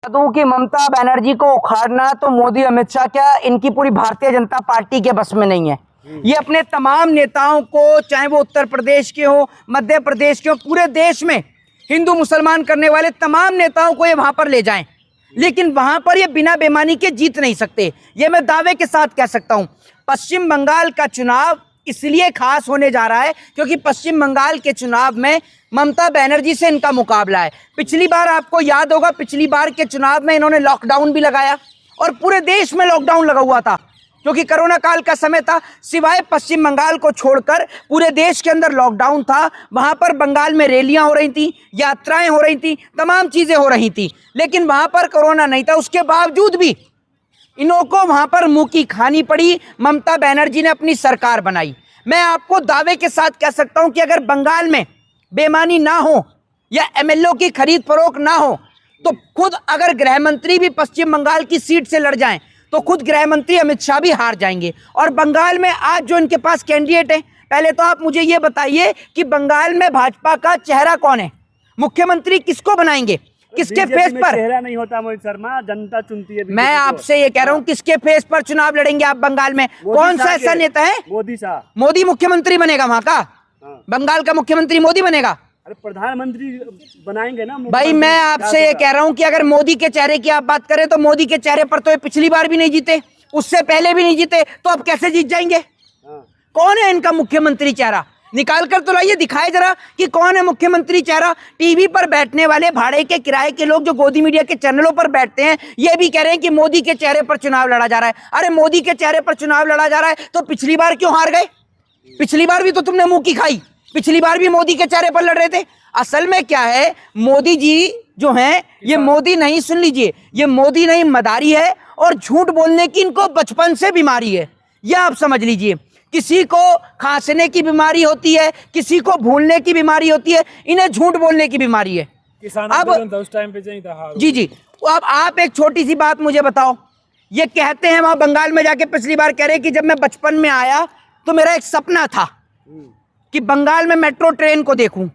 दूं कि ममता बनर्जी को उखाड़ना तो मोदी अमित शाह क्या इनकी पूरी भारतीय जनता पार्टी के बस में नहीं है। ये अपने तमाम नेताओं को, चाहे वो उत्तर प्रदेश के हो, मध्य प्रदेश के हो, पूरे देश में हिंदू मुसलमान करने वाले तमाम नेताओं को ये वहां पर ले जाएं, लेकिन वहां पर ये बिना बेईमानी के जीत नहीं सकते। ये मैं दावे के साथ कह सकता हूं। पश्चिम बंगाल का चुनाव इसलिए खास होने जा रहा है क्योंकि पश्चिम बंगाल के चुनाव में ममता बनर्जी से इनका मुकाबला है। पिछली बार आपको याद होगा, पिछली बार के चुनाव में इन्होंने लॉकडाउन भी लगाया और पूरे देश में लॉकडाउन लगा हुआ था क्योंकि कोरोना काल का समय था। सिवाय पश्चिम बंगाल को छोड़कर पूरे देश के अंदर लॉकडाउन था। वहां पर बंगाल में रैलियां हो रही थी, यात्राएं हो रही थी, तमाम चीजें हो रही थी, लेकिन वहां पर कोरोना नहीं था। उसके बावजूद भी इन्हों को वहां पर मुंह की खानी पड़ी। ममता बनर्जी ने अपनी सरकार बनाई। मैं आपको दावे के साथ कह सकता हूं कि अगर बंगाल में बेईमानी ना हो या एमएलए की खरीद फरोख्त ना हो तो खुद अगर गृह मंत्री भी पश्चिम बंगाल की सीट से लड़ जाएं तो खुद गृह मंत्री अमित शाह भी हार जाएंगे। और बंगाल में आज जो इनके पास कैंडिडेट है, पहले तो आप मुझे ये बताइए कि बंगाल में भाजपा का चेहरा कौन है? मुख्यमंत्री किसको बनाएंगे? किसके फेस पर? चेहरा नहीं होता मोहित शर्मा, जनता चुनती है। मैं आपसे ये कह रहा हूँ, किसके फेस पर चुनाव लड़ेंगे आप बंगाल में? कौन सा ऐसा नेता है? मोदी साहब। मोदी मुख्यमंत्री बनेगा वहां का? बंगाल का मुख्यमंत्री मोदी बनेगा? अरे प्रधानमंत्री बनाएंगे ना भाई। मैं आपसे ये कह रहा हूं कि अगर मोदी के चेहरे की आप बात करें तो मोदी के चेहरे पर तो ये पिछली बार भी नहीं जीते, उससे पहले भी नहीं जीते, तो अब कैसे जीत जाएंगे? कौन है इनका मुख्यमंत्री चेहरा? निकाल कर तो लाइए, दिखाए जरा कि कौन है मुख्यमंत्री चेहरा। टीवी पर बैठने वाले भाड़े के किराए के लोग जो गोदी मीडिया के चैनलों पर बैठते हैं, ये भी कह रहे हैं कि मोदी के चेहरे पर चुनाव लड़ा जा रहा है। अरे मोदी के चेहरे पर चुनाव लड़ा जा रहा है तो पिछली बार क्यों हार गए? पिछली बार भी तो तुमने मुंह की खाई, पिछली बार भी मोदी के चेहरे पर लड़ रहे थे। असल में क्या है, मोदी जी जो हैं ये मोदी नहीं, सुन लीजिए, ये मोदी नहीं मदारी है और झूठ बोलने की इनको बचपन से बीमारी है। यह आप समझ लीजिए। किसी को खांसने की बीमारी होती है, किसी को भूलने की बीमारी होती है, इन्हें झूठ बोलने की बीमारी है। किसान आंदोलन था उस टाइम पे चाहिए था। जी जी। अब आप एक छोटी सी बात मुझे बताओ, ये कहते हैं वहां बंगाल में जाके, पिछली बार कह रहे कि जब मैं बचपन में आया तो मेरा एक सपना था कि बंगाल में मेट्रो ट्रेन को देखूं।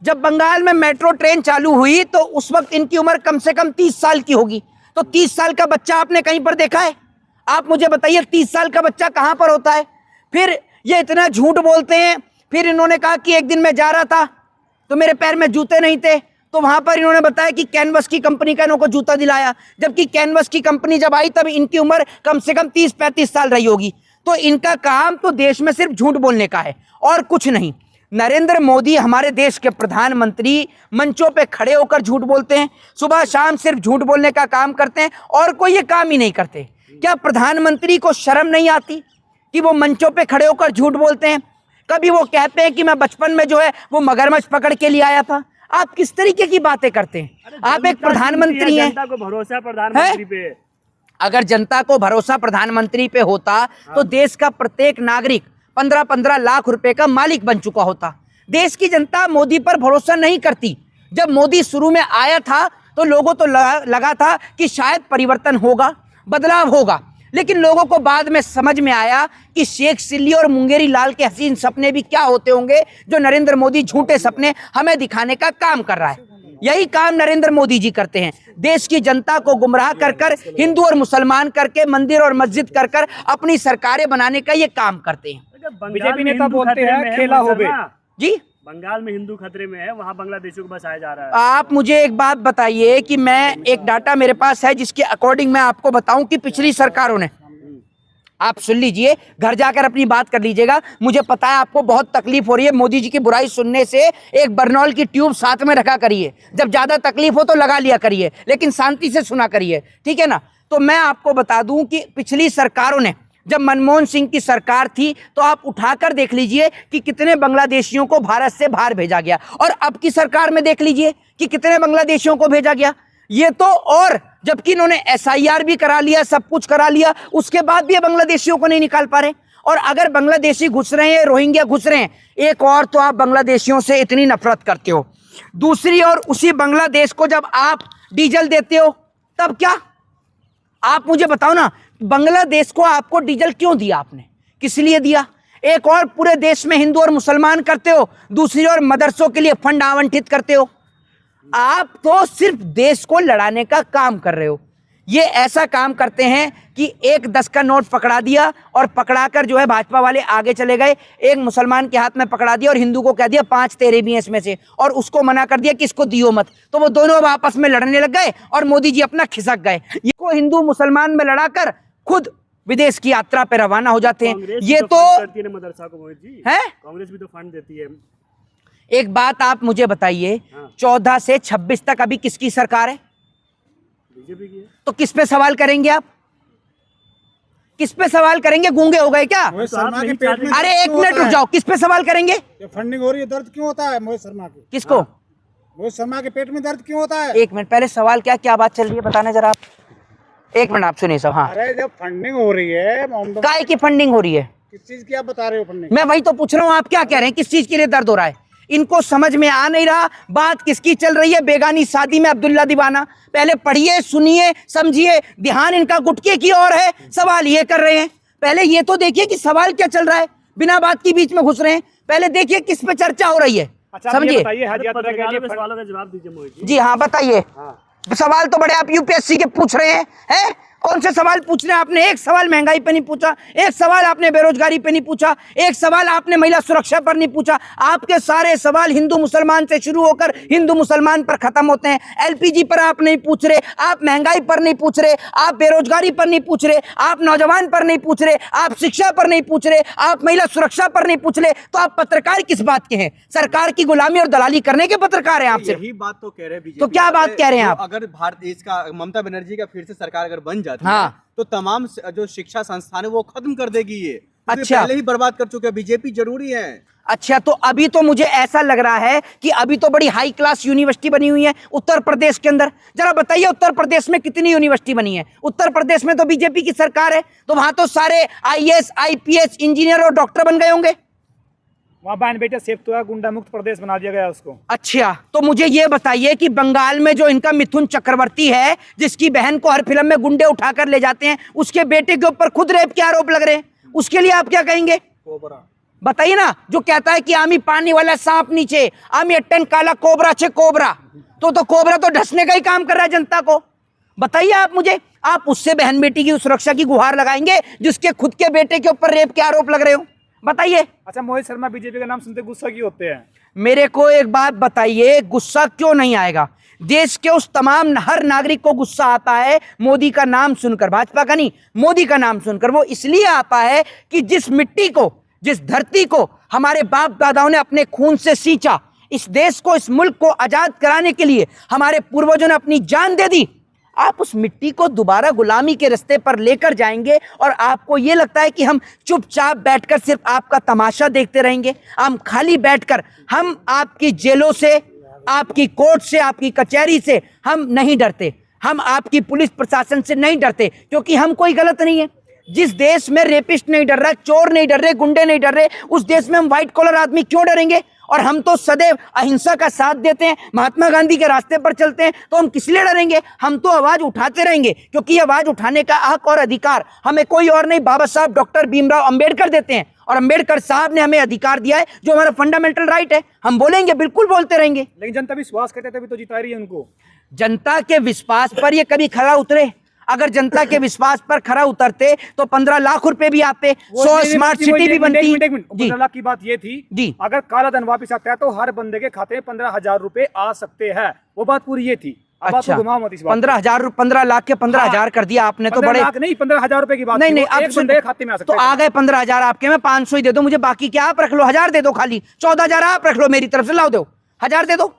जब बंगाल में मेट्रो ट्रेन चालू हुई तो उस वक्त इनकी उम्र कम से कम 30 साल की होगी। तो 30 साल का बच्चा आपने कहीं पर देखा है? आप मुझे बताइए 30 साल का बच्चा कहां पर होता है? फिर ये इतना झूठ बोलते हैं। फिर इन्होंने कहा कि एक दिन मैं जा रहा था तो मेरे पैर में जूते नहीं थे, तो वहां पर इन्होंने बताया कि कैनवस की कंपनी का इनको जूता दिलाया, जबकि कैनवस की कंपनी जब आई तब इनकी उम्र कम से कम 30-35 साल रही होगी। तो इनका काम तो देश में सिर्फ झूठ बोलने का है और कुछ नहीं। नरेंद्र मोदी हमारे देश के प्रधानमंत्री मंचों पे खड़े होकर झूठ बोलते हैं, सुबह शाम सिर्फ झूठ बोलने का काम करते हैं और कोई ये काम ही नहीं करते। क्या प्रधानमंत्री को शर्म नहीं आती कि वो मंचों पे खड़े होकर झूठ बोलते हैं? कभी वो कहते हैं कि मैं बचपन में जो है वो मगरमच्छ पकड़ के लिए आया था। आप किस तरीके की बातें करते हैं? आप एक प्रधानमंत्री हैं। जनता को भरोसा प्रधानमंत्री पे। अगर जनता को भरोसा प्रधानमंत्री पे होता तो देश का प्रत्येक नागरिक 15-15 लाख रुपए का मालिक बन चुका होता। देश की जनता मोदी पर भरोसा नहीं करती। जब मोदी शुरू में आया था तो लोगों तो लगा था कि शायद परिवर्तन होगा, बदलाव होगा, लेकिन लोगों को बाद में समझ में आया कि शेख चिल्ली और मुंगेरी लाल के हसीन सपने भी क्या होते होंगे जो नरेंद्र मोदी झूठे सपने हमें दिखाने का काम कर रहा है। यही काम नरेंद्र मोदी जी करते हैं, देश की जनता को गुमराह कर कर, हिंदू और मुसलमान करके, मंदिर और मस्जिद कर कर अपनी सरकारें बनाने का ये काम करते हैं। बीजेपी नेता बोलते हैं खेला हो गए जी, बंगाल में हिंदू खतरे में है, वहाँ बांग्लादेशियों को बसाया जा रहा है। आप मुझे एक बात बताइए कि मैं एक डाटा मेरे पास है जिसके अकॉर्डिंग मैं आपको बताऊं कि पिछली सरकारों ने, आप सुन लीजिए, घर जाकर अपनी बात कर लीजिएगा। मुझे पता है आपको बहुत तकलीफ हो रही है मोदी जी की बुराई सुनने से। एक बर्नॉल की ट्यूब साथ में रखा करिए, जब ज्यादा तकलीफ हो तो लगा लिया करिए, लेकिन शांति से सुना करिए, ठीक है ना? तो मैं आपको बता दूं कि पिछली सरकारों ने, जब मनमोहन सिंह की सरकार थी तो आप उठाकर देख लीजिए कि कितने बांग्लादेशियों को भारत से बाहर भेजा गया, और अब की सरकार में देख लीजिए कि कितने बांग्लादेशियों को भेजा गया। ये तो, और जबकि इन्होंने एसआईआर भी करा लिया, सब कुछ करा लिया, उसके बाद भी ये बांग्लादेशियों को नहीं निकाल पा रहे। और अगर बांग्लादेशी घुस रहे हैं, रोहिंग्या घुस रहे हैं, एक और तो आप बांग्लादेशियों से इतनी नफरत करते हो, दूसरी ओर उसी बांग्लादेश को जब आप डीजल देते हो तब क्या? आप मुझे बताओ ना, बांग्लादेश को आपको डीजल क्यों दिया आपने? किस लिए दिया? एक और पूरे देश में हिंदू और मुसलमान करते हो, दूसरी ओर मदरसों के लिए फंड आवंटित करते हो। आप तो सिर्फ देश को लड़ाने का काम कर रहे हो। ये ऐसा काम करते हैं कि एक 10 का नोट पकड़ा दिया और पकड़ाकर जो है भाजपा वाले आगे चले गए, एक मुसलमान के हाथ में पकड़ा दिया और हिंदू को कह दिया 5 तेरे भी हैं इसमें से, और उसको मना कर दिया कि इसको दियो मत, तो वो दोनों अब आपस में लड़ने लग गए और मोदी जी अपना खिसक गए। ये को हिंदू मुसलमान में लड़ाकर खुद विदेश की यात्रा पे रवाना हो जाते हैं। ये तो मदरसा को मोहित जी है, कांग्रेस भी तो फंड देती है। एक बात आप मुझे बताइए, 14 से 26 तक अभी किसकी सरकार है? बीजेपी की है। तो किस पे सवाल करेंगे आप? किस पे सवाल करेंगे? गूंगे हो गए क्या? मोहित शर्मा के पेट में अरे एक मिनट रुक जाओ, किस पे सवाल करेंगे? ये फंडिंग हो रही है, दर्द क्यों होता है मोहित शर्मा के? किसको? मोहित शर्मा के पेट में दर्द क्यों होता है? एक मिनट, पहले सवाल क्या बात चल रही है बताना जरा आप। एक मिनट आप सुनिए सब। हाँ, अरे जब फंडिंग हो रही है, काय की फंडिंग हो रही है? किस चीज की आप बता रहे हो फंडिंग? मैं वही तो पूछ रहा हूँ, आप क्या कह रहे हैं? किस चीज के लिए दर्द हो रहा है? इनको समझ में आ नहीं रहा बात किसकी चल रही है। बेगानी शादी में अब्दुल्ला दीवाना, पहले पढ़िए, सुनिए, समझिए, ध्यान इनका गुटके की ओर है, सवाल ये कर रहे हैं। पहले ये तो देखिए कि सवाल क्या चल रहा है, बिना बात के बीच में घुस रहे हैं। पहले देखिए किस पे चर्चा हो रही है, समझिए। सवालों का जवाब दीजिए मोहित जी। जी हाँ बताइए। सवाल तो बड़े आप यूपीएससी के पूछ रहे हैं? कौन से सवाल पूछ रहे हैं आपने? एक सवाल महंगाई पे नहीं पूछा, एक सवाल आपने बेरोजगारी पे नहीं पूछा, एक सवाल आपने महिला सुरक्षा पर नहीं पूछा। आपके सारे सवाल हिंदू मुसलमान से शुरू होकर हिंदू मुसलमान पर खत्म होते हैं। एलपीजी पर आप नहीं पूछ रहे, आप महंगाई पर नहीं पूछ रहे, आप बेरोजगारी पर नहीं पूछ रहे, आप नौजवान पर नहीं पूछ रहे, आप शिक्षा पर नहीं पूछ रहे, आप महिला सुरक्षा पर नहीं पूछ रहे। तो आप पत्रकार किस बात के हैं? सरकार की गुलामी और दलाली करने के पत्रकार हैं आप सिर्फ। यही बात तो कह रहे हैं बीजेपी। तो क्या बात कह रहे हैं आप? अगर भारत देश का ममता बनर्जी का फिर से सरकार अगर बन जाती हाँ। है तो तमाम जो शिक्षा संस्थान है वो खत्म कर देगी ये। अच्छा, पहले ही बर्बाद कर चुके हैं। बीजेपी जरूरी है। अच्छा, तो अभी तो मुझे ऐसा लग रहा है कि अभी तो बड़ी हाई क्लास यूनिवर्सिटी बनी हुई है उत्तर प्रदेश के अंदर। जरा बताइए उत्तर प्रदेश में कितनी यूनिवर्सिटी बनी है? उत्तर प्रदेश में तो बीजेपी की सरकार है, तो वहां तो सारे आईएएस, आईपीएस, इंजीनियर और डॉक्टर बन गए होंगे। वहाँ बहन बेटा सेफ तो है, गुंडा मुक्त प्रदेश बना दिया गया उसको। अच्छा, तो मुझे ये बताइए कि बंगाल में जो इनका मिथुन चक्रवर्ती है, जिसकी बहन को हर फिल्म में गुंडे उठाकर ले जाते हैं, उसके बेटे के ऊपर खुद रेप के आरोप लग रहे हैं, उसके लिए आप क्या कहेंगे? बताइए ना। जो कहता है कि आमी पानी वाला सांप नीचे, आमी अट्टन काला कोबरा छे कोबरा, तो कोबरा तो ढसने का ही काम कर रहा है जनता को। बताइए आप मुझे, आप उससे बहन बेटी की सुरक्षा की गुहार लगाएंगे जिसके खुद के बेटे के ऊपर रेप के आरोप लग रहे हो? बताइए। अच्छा, मोहित शर्मा बीजेपी का नाम सुनते गुस्सा क्यों होते हैं? मेरे को एक बात बताइए, गुस्सा क्यों नहीं आएगा? देश के उस तमाम हर नागरिक को गुस्सा आता है मोदी का नाम सुनकर, भाजपा का नहीं, मोदी का नाम सुनकर। वो इसलिए आता है कि जिस मिट्टी को, जिस धरती को हमारे बाप दादाओं ने अपने खून से सींचा, इस देश को, इस मुल्क को आजाद कराने के लिए हमारे पूर्वजों ने अपनी जान दे दी, आप उस मिट्टी को दोबारा गुलामी के रास्ते पर लेकर जाएंगे और आपको ये लगता है कि हम चुपचाप बैठकर सिर्फ आपका तमाशा देखते रहेंगे? हम खाली बैठकर, हम आपकी जेलों से, आपकी कोर्ट से, आपकी कचहरी से हम नहीं डरते, हम आपकी पुलिस प्रशासन से नहीं डरते, क्योंकि हम कोई गलत नहीं है। जिस देश में रेपिस्ट नहीं डर रहा, चोर नहीं डर रहे, गुंडे नहीं डर रहे, उस देश में हम व्हाइट कॉलर आदमी क्यों डरेंगे? और हम तो सदैव अहिंसा का साथ देते हैं, महात्मा गांधी के रास्ते पर चलते हैं, तो हम किस लिए डरेंगे? हम तो आवाज उठाते रहेंगे, क्योंकि ये आवाज उठाने का हक और अधिकार हमें कोई और नहीं, बाबा साहब डॉक्टर भीमराव अंबेडकर देते हैं। और अंबेडकर साहब ने हमें अधिकार दिया है जो हमारा फंडामेंटल राइट है। हम बोलेंगे, बिल्कुल बोलते रहेंगे। लेकिन जनता विश्वास करते तभी तो जिता रही है उनको। जनता के विश्वास पर ये कभी खरा उतरे? अगर जनता के विश्वास पर खरा उतरते तो 15 लाख रुपए भी आते, 100 स्मार्ट सिटी भी बनती। 15 लाख की बात ये थी जी, अगर काला धन वापस आता है तो हर बंदे के खाते में 15,000 रुपए आ सकते हैं। वो बात पूरी ये थी। अब अच्छा, आपको घुमाओ मत इस बात। 15,000, 15 लाख के 15,000 कर दिया आपने, तो बड़े नहीं 15,000 रुपए की बात नहीं, एक बंदे के खाते में आ सकते तो आ गए 15,000 आपके, में 500 ही दे दो मुझे, बाकी क्या आप रख लो, 1000 दे दो, खाली 14,000 आप रख लो, मेरी तरफ से लाओ, दो 1000 दे दो,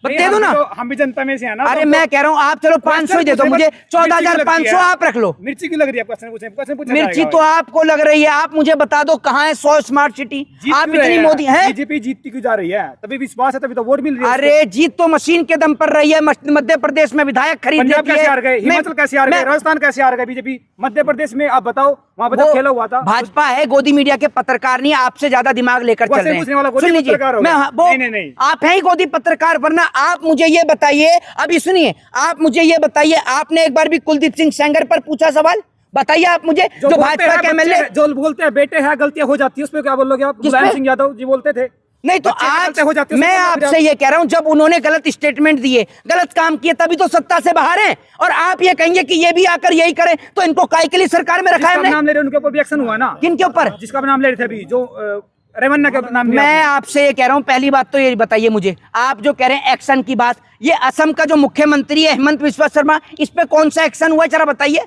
दे दो ना। हम भी जनता में से है ना। अरे मैं कह रहा हूँ आप चलो 500 ही दे दो मुझे, 14,500 आप रख लो। मिर्ची की लग रही है? क्वेश्चन पूछना मिर्ची तो आपको लग रही है, आप मुझे बता दो कहाँ है 100 स्मार्ट सिटी? आप इतनी मोदी हैं? बीजेपी जीतती क्यों जा रही है? तभी विश्वास है, तभी तो वोट मिल रही है। अरे जीत तो मशीन के दम पर रही है। मध्य प्रदेश में विधायक खरीद पंजाब लेती है। कैसे हार गए, हिमाचल कैसे हार गए, राजस्थान कैसे हार गए बीजेपी? मध्य प्रदेश में आप बताओ, वहाँ पर खेला हुआ था। भाजपा है, गोदी मीडिया के पत्रकार नहीं, आपसे ज्यादा दिमाग लेकर चल रहे हैं। सुन लीजिए, नहीं, आप हैं ही गोदी पत्रकार, वरना आप मुझे ये बताइए, अभी सुनिए, आप मुझे ये बताइए, आपने एक बार भी कुलदीप सिंह सेंगर पर पूछा सवाल? बताइए आप मुझे, जो भाजपा के एमएलए जो बोलते हैं बेटे हैं, गलतियां हो जाती है, उस पर क्या बोलोगे आप? मुलायम सिंह यादव जी बोलते थे नहीं तो बच्चे आज गलत हो जाते हैं, मैं उसको आपसे ये कह रहा हूं, जब उन्होंने गलत स्टेटमेंट दिए, गलत काम किए, तभी तो सत्ता से बाहर हैं। और आप ये कहेंगे कि ये भी आकर यही करें, तो इनको काय के लिए सरकार में रखा है जिसका हमने? नाम ले रहे हैं, उनके ऊपर भी एक्शन हुआ ना। किन के ऊपर? जिसका नाम ले रहे थे अभी, जो रेवन्ना का नाम लिया मैं आपने। आपसे ये कह रहा हूं, पहली बात तो ये बताइए मुझे, आप जो कह रहे हैं एक्शन की बात, ये असम का जो मुख्यमंत्री है हेमंत बिस्वा शर्मा, इस पे कौन सा एक्शन हुआ है, जरा बताइए,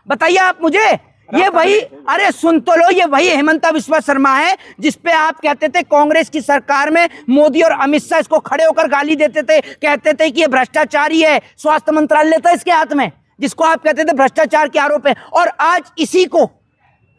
बताइए आप मुझे। ये वही, अरे सुन तो लो, ये वही हेमंत बिस्वा शर्मा है जिसपे आप कहते थे कांग्रेस की सरकार में मोदी और अमित शाह इसको खड़े होकर गाली देते थे, कहते थे कि ये भ्रष्टाचारी है, स्वास्थ्य मंत्रालय था इसके हाथ में, जिसको आप कहते थे भ्रष्टाचार के आरोप है। और आज इसी को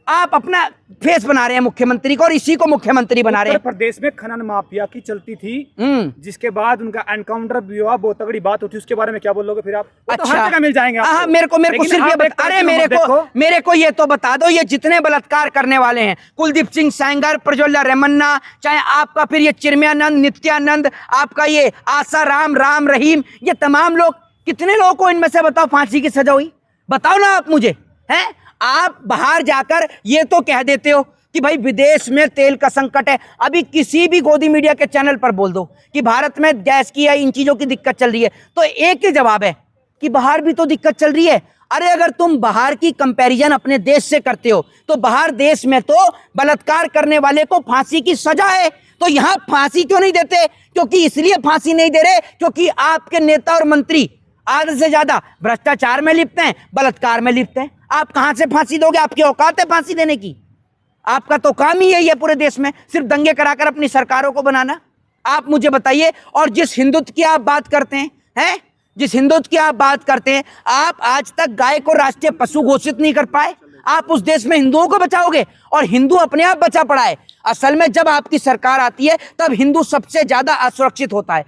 आप अपना फेस बना रहे हैं मुख्यमंत्री को, और इसी को मुख्यमंत्री बना रहे हैं। उत्तर प्रदेश में खनन माफिया की चलती थी, जिसके बाद उनका एनकाउंटर भी हुआ, बहुत तगड़ी बात होती है, उसके बारे में क्या बोलोगे फिर आप? वो तो हर जगह मिल जाएंगे आपको। हाँ, मेरे को लेकिन सिर्फ ये आप एक बता, अरे तरफ मेरे को ये तो बता दो, ये जितने बलात्कार करने वाले हैं, कुलदीप सिंह सेंगर, प्रज्वला रेमन्ना, चाहे आपका फिर ये चिन्मयानंद, नित्यानंद, आपका ये आसाराम, राम रहीम, ये तमाम लोग, कितने लोगों को इनमें से बताओ फांसी की सजा हुई? बताओ ना आप मुझे। हैं, आप बाहर जाकर ये तो कह देते हो कि भाई विदेश में तेल का संकट है। अभी किसी भी गोदी मीडिया के चैनल पर बोल दो कि भारत में गैस की या इन चीजों की दिक्कत चल रही है, तो एक ही जवाब है कि बाहर भी तो दिक्कत चल रही है। अरे अगर तुम बाहर की कंपैरिजन अपने देश से करते हो, तो बाहर देश में तो बलात्कार करने वाले को फांसी की सजा है, तो यहां फांसी क्यों नहीं देते? क्योंकि इसलिए फांसी नहीं दे रहे क्योंकि आपके नेता और मंत्री आधे से ज्यादा भ्रष्टाचार में लिप्त हैं, बलात्कार में लिप्त हैं। आप कहां से फांसी दोगे? आपकी औकात है फांसी देने की? आपका तो काम ही यही है पूरे देश में, सिर्फ दंगे कराकर अपनी सरकारों को बनाना। आप मुझे बताइए, और जिस हिंदुत्व की आप बात करते हैं, जिस हिंदुत्व की आप बात करते हैं, आप आज तक गाय को राष्ट्रीय पशु घोषित नहीं कर पाए। आप उस देश में हिंदुओं को बचाओगे, और हिंदू अपने आप बचा पड़ा है। असल में जब आपकी सरकार आती है, तब हिंदू सबसे ज्यादा असुरक्षित होता है।